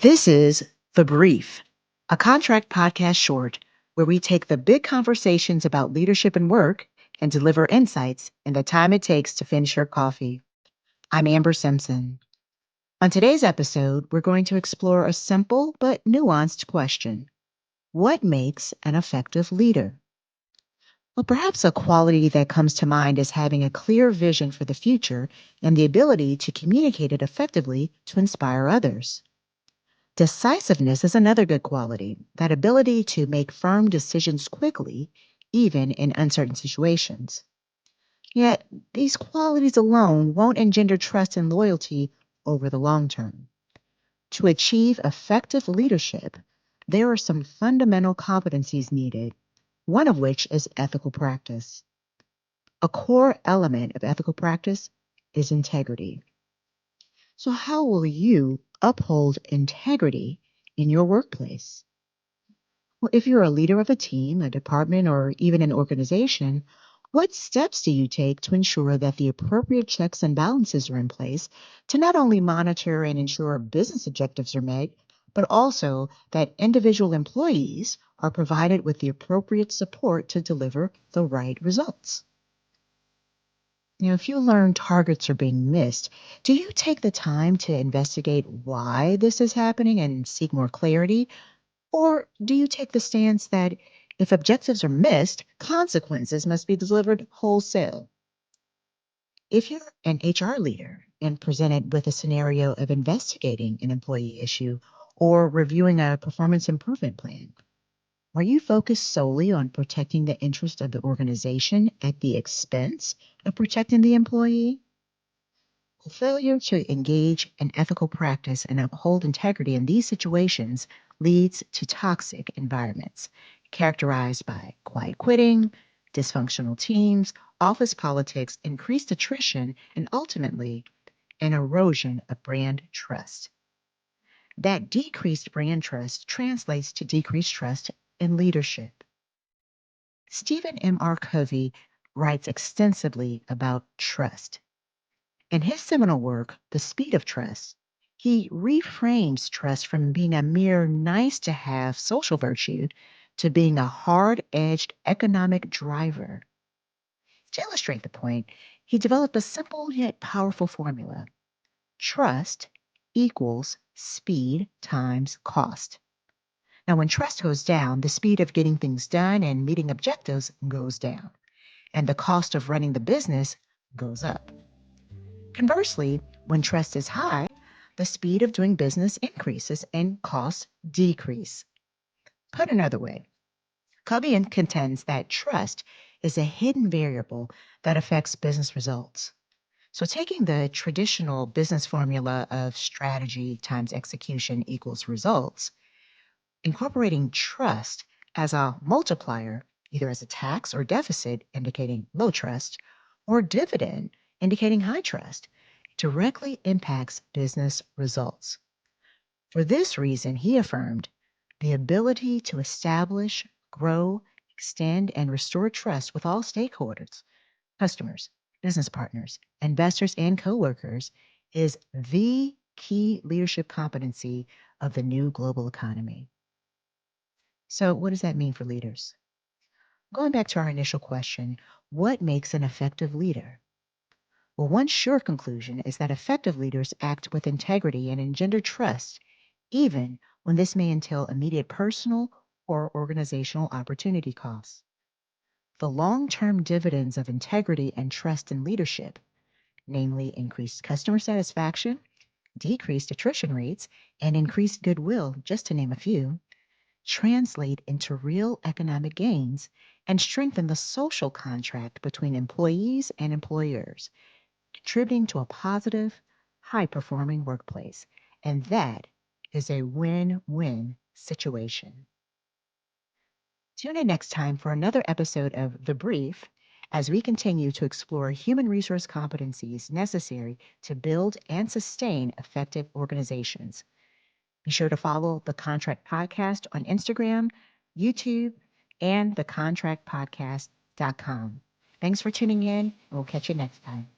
This is The Brief, a contract podcast short where we take the big conversations about leadership and work and deliver insights in the time it takes to finish your coffee. I'm Amber Simpson. On today's episode, we're going to explore a simple but nuanced question. What makes an effective leader? Well, perhaps a quality that comes to mind is having a clear vision for the future and the ability to communicate it effectively to inspire others. Decisiveness is another good quality, that ability to make firm decisions quickly, even in uncertain situations. Yet, these qualities alone won't engender trust and loyalty over the long term. To achieve effective leadership, there are some fundamental competencies needed, one of which is ethical practice. A core element of ethical practice is integrity. So, how will you uphold integrity in your workplace? Well, if you're a leader of a team, a department, or even an organization, what steps do you take to ensure that the appropriate checks and balances are in place to not only monitor and ensure business objectives are met, but also that individual employees are provided with the appropriate support to deliver the right results? If you learn targets are being missed, do you take the time to investigate why this is happening and seek more clarity? Or do you take the stance that if objectives are missed, consequences must be delivered wholesale? If you're an HR leader and presented with a scenario of investigating an employee issue or reviewing a performance improvement plan, are you focused solely on protecting the interest of the organization at the expense of protecting the employee? Failure to engage in ethical practice and uphold integrity in these situations leads to toxic environments characterized by quiet quitting, dysfunctional teams, office politics, increased attrition, and ultimately an erosion of brand trust. That decreased brand trust translates to decreased trust in leadership. Stephen M. R. Covey writes extensively about trust. In his seminal work, The Speed of Trust, he reframes trust from being a mere nice to have social virtue to being a hard edged economic driver. To illustrate the point, he developed a simple yet powerful formula: trust equals speed times cost. Now, when trust goes down, the speed of getting things done and meeting objectives goes down, and the cost of running the business goes up. Conversely, when trust is high, the speed of doing business increases and costs decrease. Put another way, Covey contends that trust is a hidden variable that affects business results. So, taking the traditional business formula of strategy times execution equals results, incorporating trust as a multiplier, either as a tax or deficit indicating low trust, or dividend indicating high trust, directly impacts business results. For this reason, he affirmed the ability to establish, grow, extend, and restore trust with all stakeholders, customers, business partners, investors, and coworkers is the key leadership competency of the new global economy. So, what does that mean for leaders? Going back to our initial question, what makes an effective leader? Well, one sure conclusion is that effective leaders act with integrity and engender trust, even when this may entail immediate personal or organizational opportunity costs. The long term dividends of integrity and trust in leadership, namely increased customer satisfaction, decreased attrition rates, and increased goodwill, just to name a few, translate into real economic gains and strengthen the social contract between employees and employers, contributing to a positive, high performing workplace. And that is a win win situation. Tune in next time for another episode of The Brief as we continue to explore human resource competencies necessary to build and sustain effective organizations. Be sure to follow the Contract Podcast on Instagram, YouTube, and thecontractpodcast.com. Thanks for tuning in, and we'll catch you next time.